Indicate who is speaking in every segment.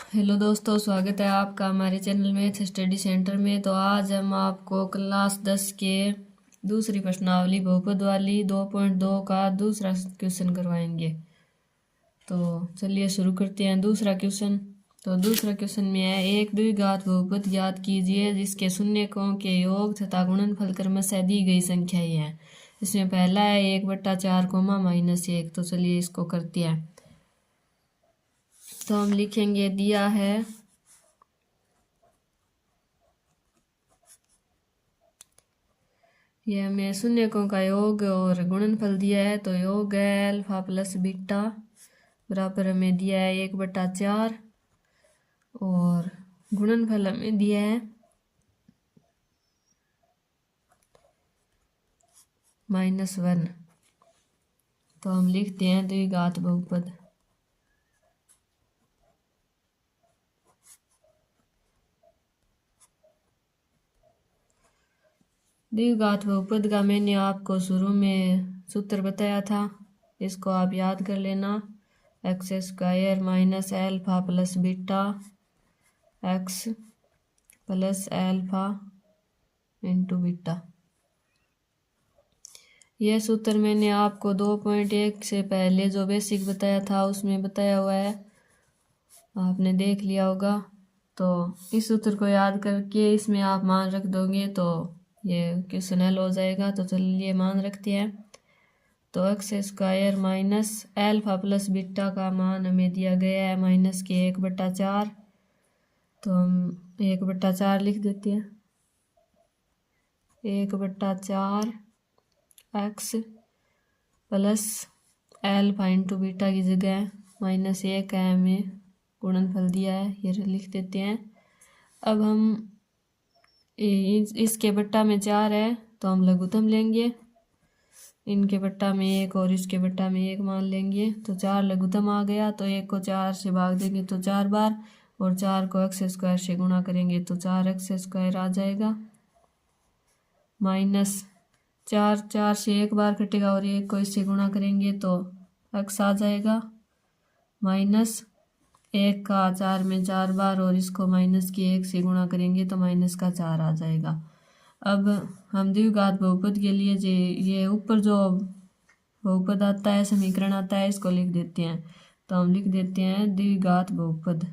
Speaker 1: Hello दोस्तों, स्वागत है आपका हमारे चैनल मैथ स्टडी सेंटर में। तो आज हम आपको क्लास 10 के दूसरी प्रश्नावली बहुपद वाली 2.2 का दूसरा क्वेश्चन करवाएंगे। तो चलिए शुरू करते हैं दूसरा क्वेश्चन। तो दूसरा क्वेश्चन में है, एक द्विघात बहुपद ज्ञात कीजिए जिसके शून्यकों के योग तथा गुणनफल क्रमशः दी गई संख्याएं हैं। इसमें पहला है 1/4 -1। तो चलिए इसको करते हैं। तो हम लिखेंगे, दिया है ये हमें शून्यकों का योग और गुणनफल दिया है। तो योग है अल्फा प्लस बीटा बराबर हमें दिया है 1/4 और गुणनफल हमें दिया है -1। तो हम लिखते हैं द्विघात बहुपद। द्विघात बहुपद का मैंने आपको शुरू में सूत्र बताया था, इसको आप याद कर लेना। x² minus alpha plus beta x plus alpha into beta. यह सूत्र मैंने आपको 2.1 से पहले जो बेसिक बताया था उसमें बताया हुआ है, आपने देख लिया होगा। तो इस सूत्र को याद करके इसमें आप मान रख दोगे तो ये क्वेश्चन हल हो जाएगा। तो चलिए मान रखते हैं। तो x² minus alpha plus beta का मान हमें दिया गया है -1/4। तो हम 1/4 लिख देते हैं। 1/4 x plus alpha into beta की जगह -1 है, हमें गुणनफल दिया है, ये लिख देते हैं। अब हम इसके बट्टा में 4 है तो हम लघुत्तम लेंगे, इनके बट्टा में 1 और इसके बट्टा में 1 मान लेंगे। तो 4 लघुत्तम आ गया। तो 1 को 4 से भाग देंगे तो 4 बार, और 4 को x² से गुणा करेंगे तो 4x² आ जाएगा। -4 से 1 बार कटेगा और 1 को इससे गुणा करेंगे तो x आ जाएगा। -1 का 4 में 4 बार और इसको -1 से गुणा करेंगे तो -4 आ जाएगा। अब हम द्विघात बहुपद के लिए ये ऊपर जो बहुपद आता है, समीकरण आता है, इसको लिख देते हैं। तो हम लिख देते हैं द्विघात बहुपद।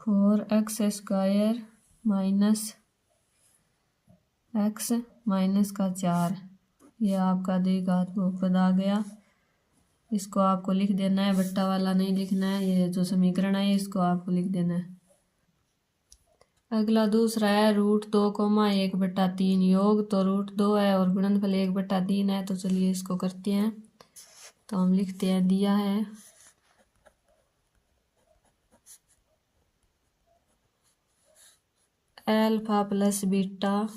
Speaker 1: Four x² minus x minus का 4, यह आपका द्विघात बहुपद आ गया। इसको आपको लिख देना है, बट्टा वाला नहीं लिखना है। ये जो समीकरण है इसको आपको लिख देना है। अगला दूसरा है √2, 1/3 योग। तो √2 है और गुणनफल 1/3 है। तो चलिए इसको करते हैं। तो हम लिखते हैं, दिया है एल्फा प्लस बीटा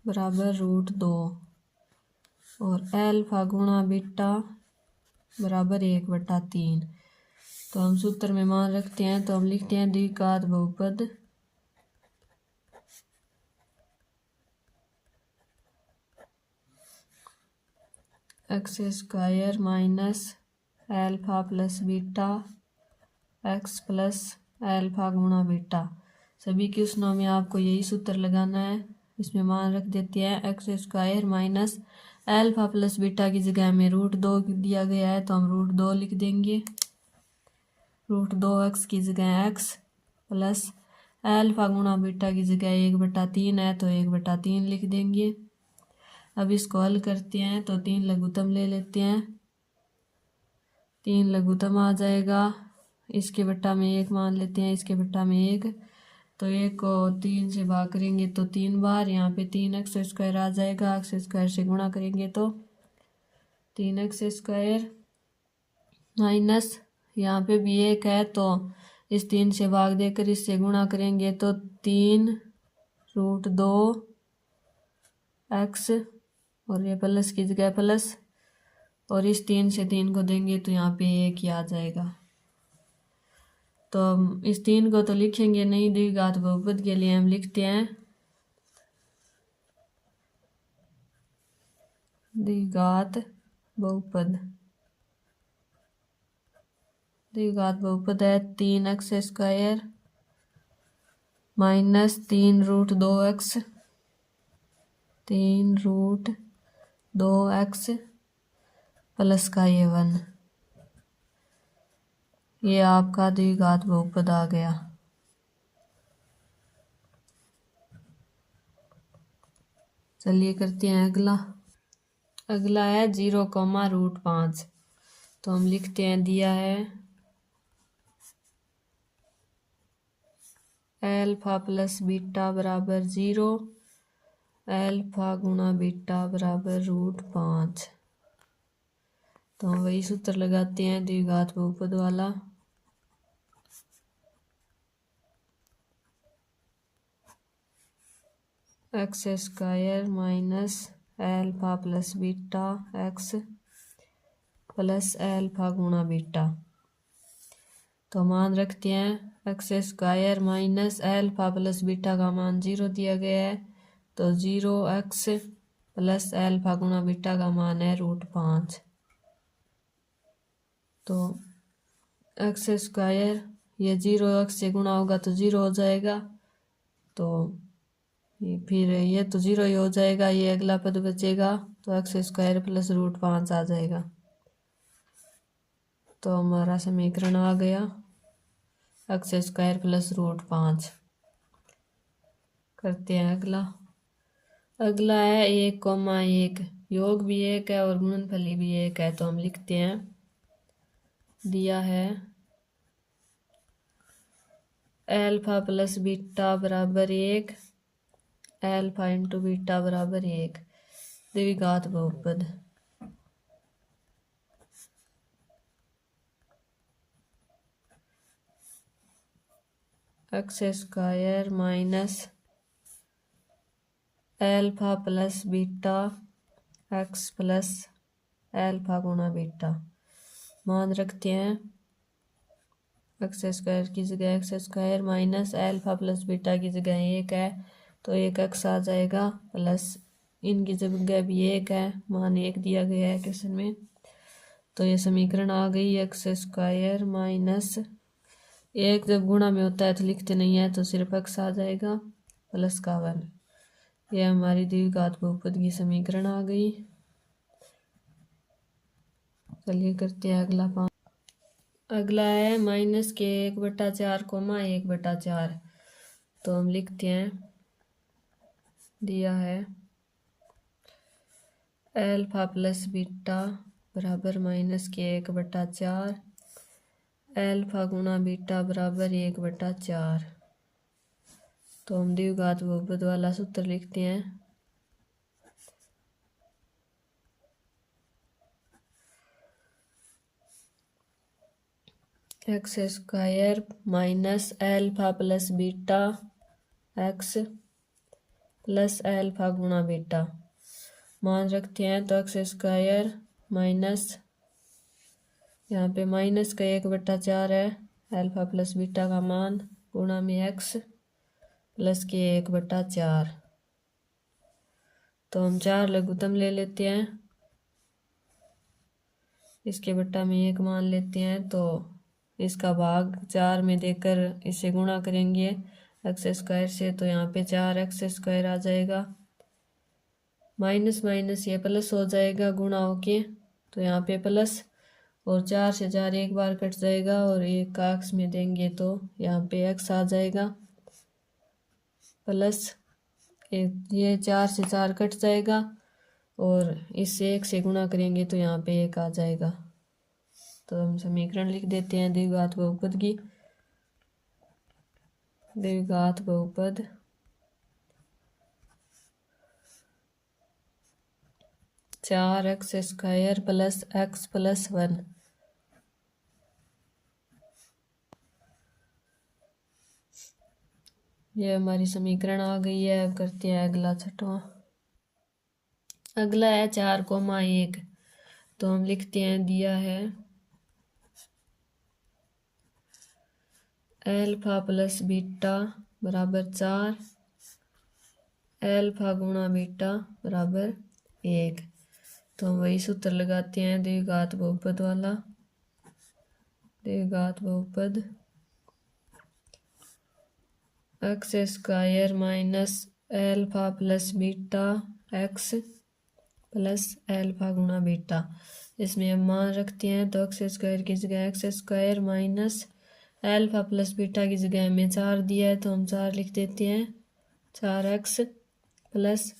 Speaker 1: बराबर √2 और एल्फा गुणा बीटा बराबर 1/3। तो हम सूत्र में मान रखते हैं। तो हम लिखते हैं द्विघात बहुपद x² minus alpha plus beta x plus alpha गुणा बीटा। सभी क्वेश्चनों में आपको यही सूत्र लगाना है। इसमें मान रख देते हैं x² minus alpha plus beta की जगह हमें √2 दिया गया है तो हम √2 लिख देंगे। √2x की जगह x प्लस एल्फा गुणा बीटा की जगह 1/3 है तो 1/3 लिख देंगे। अब इसको हल करते हैं तो 3 लघुत्तम ले लेते हैं। 3 लघुत्तम आ जाएगा। इसके बट्टा में 1 मान लेते हैं, इसके बट्टा में 1। तो 1 को 3 से भाग करेंगे तो 3 बार, यहाँ पे 3x² आ जाएगा। x² से गुणा करेंगे तो 3x² माइनस यहाँ पे भी 1 है तो इस 3 से भाग देकर इससे गुणा करेंगे तो 3√2x और ये प्लस की जगह प्लस, और इस 3 से 3 को देंगे तो यहाँ पे 1 ही आ जाएगा। तो हम इस 3 को तो लिखेंगे नहीं, द्विघात बहुपद के लिए हम लिखते हैं द्विघात बहुपद, द्विघात बहुपद है 3x² minus 3√2x 3√2x plus का ये 1, ये आपका द्विघात बहुपद आ गया। चलिए करते हैं अगला। अगला है 0,√5। तो हम लिखते हैं, दिया है अल्फा प्लस बीटा बराबर 0, अल्फा गुणा बीटा बराबर √5। तो हम वही सूत्र लगाते हैं द्विघात बहुपद वाला। x² minus alpha plus beta x plus alpha गुणा बीटा। तो मान रखते हैं x² minus alpha plus beta का मान 0 दिया गया है, तो 0x प्लस अल्फा गुणा बीटा का मान है √5। तो x², ये 0x से गुणा होगा तो 0 हो जाएगा, तो फिर ये तो 0 ही हो जाएगा, ये अगला पद बचेगा, तो x² प्लस √5 आ जाएगा। तो हमारा समीकरण आ गया x² प्लस √5। करते हैं अगला। अगला है 1,1, योग भी 1 है और गुणनफली भी 1 है। तो हम लिखते हैं, दिया है अल्फा प्लस बीटा बराबर 1, अल्फा इंटू बीटा बराबर 1, द्विघात बहुपद। x² minus alpha plus beta x plus alpha गुणा बीटा। मान रखते हैं x² की जगह x² minus alpha plus beta की जगह 1 है, तो 1x आ जाएगा, प्लस इनकी जगह भी 1 है, मान 1 दिया गया है क्वेश्चन में। तो ये समीकरण आ गई x² माइनस 1 जब गुणा में होता है तो लिखते नहीं है, तो सिर्फ x आ जाएगा, प्लस का 1। ये हमारी द्विघात बहुपद की समीकरण आ गई। चलिए करते हैं अगला 5। अगला है -1/4, 1/4। तो हम लिखते हैं, दिया है अल्फा प्लस बीटा बराबर -1/4, अल्फा गुणा बीटा बराबर 1/4। तो हम द्विघात बहुपद वाला सूत्र लिखते हैं, x² minus alpha plus beta x plus alpha गुणा बीटा। मान रखते हैं, तो x² माइनस, यहाँ पे माइनस का 1/4 है, अल्फा प्लस बीटा का मान गुणा में x प्लस के 1/4। तो हम 4 लघुत्तम ले लेते हैं, इसके बट्टा में 1 मान लेते हैं, तो इसका भाग 4 में देकर इसे गुणा करेंगे x² से, तो यहाँ पे 4x² आ जाएगा, माइनस माइनस ये प्लस हो जाएगा गुणा होके, तो यहाँ पे प्लस, और 4 से 4 एक बार कट जाएगा, और 1 का x में देंगे तो यहाँ पे x आ जाएगा, प्लस ये 4 से 4 कट जाएगा, और इससे 1 से गुणा करेंगे तो यहाँ पे 1 आ जाएगा। तो हम समीकरण लिख देते हैं द्विघात बहुपद की। द्विघात बहुपद 4x² प्लस x प्लस 1। ये हमारी समीकरण आ गई है। अब करते हैं अगला 6वां। अगला है 4,1। तो हम लिखते हैं, दिया है अल्फा प्लस बीटा बराबर 4, अल्फा गुणा बीटा बराबर 1। तो हम वही सूत्र लगाते हैं, द्विघात बहुपद वाला। द्विघात बहुपद x square minus alpha plus beta x plus alpha गुणा बीटा। इसमें हम मान रखते हैं तो एक्स स्क्वायर की जगह x square minus alpha plus beta की जगह हमें 4 दिया है तो हम 4 लिख देते हैं। 4x plus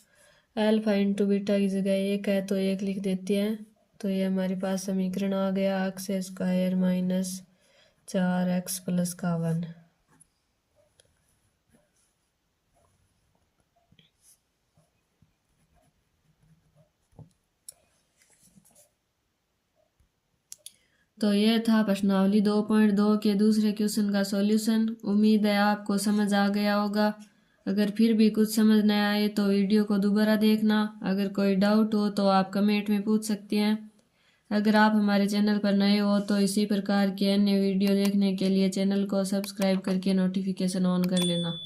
Speaker 1: alpha into beta की जगह 1 है तो 1 लिख देते हैं। तो ये हमारे पास समीकरण आ गया x square minus 4x plus का 1। तो ये था प्रश्नावली 2.2 के दूसरे क्वेश्चन का सॉल्यूशन। उम्मीद है आपको समझ आ गया होगा। अगर फिर भी कुछ समझ न आए तो वीडियो को दोबारा देखना। अगर कोई डाउट हो तो आप कमेंट में पूछ सकते हैं। अगर आप हमारे चैनल पर नए हो तो इसी प्रकार के अन्य वीडियो देखने के लिए चैनल को सब्सक्राइब करके नोटिफिकेशन ऑन कर लेना।